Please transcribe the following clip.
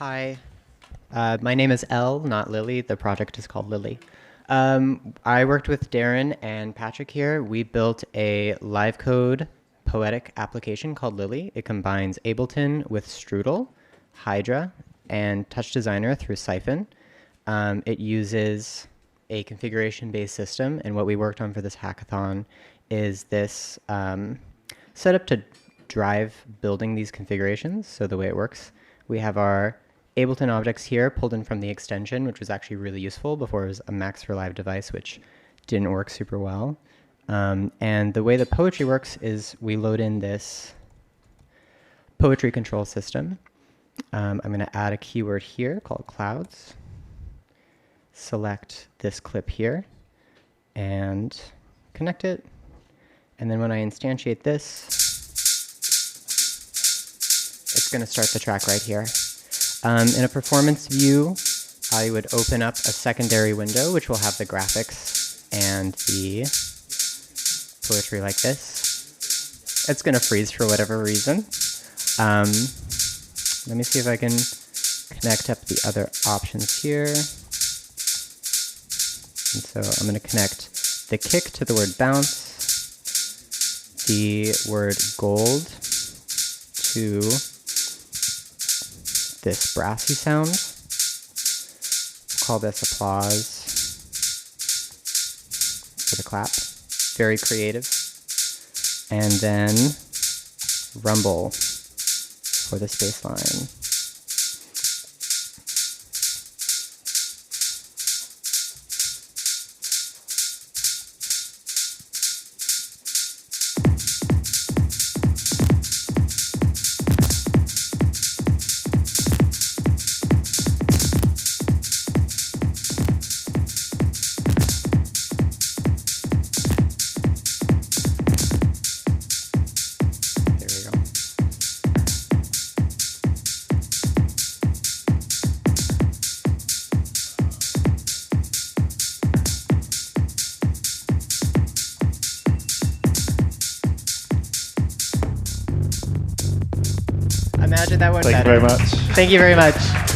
Hi, my name is Elle, not Lily. The project is called Lily. I worked with Darren and Patrick here. We built a Livecode poetic application called Lily. It combines Ableton with Strudel, Hydra, and TouchDesigner through Siphon. It uses a configuration-based system, and what we worked on for this hackathon is this setup to drive building these configurations. So the way it works, we have our Ableton objects here pulled in from the extension, which was actually really useful. Before it was a Max for Live device, which didn't work super well. And the way that poetry works is we load in this poetry control system. I'm going to add a keyword here called clouds. Select this clip here and connect it. And then when I instantiate this, it's going to start the track right here. In a performance view, I would open up a secondary window, which will have the graphics and the poetry like this. It's going to freeze for whatever reason. Let me see if I can connect up the other options here. And so I'm going to connect the kick to the word bounce, the word gold to this brassy sound. We'll call this applause for the clap. Very creative. And then rumble for this bass line. Imagine that went better. Thank you very much. Thank you very much.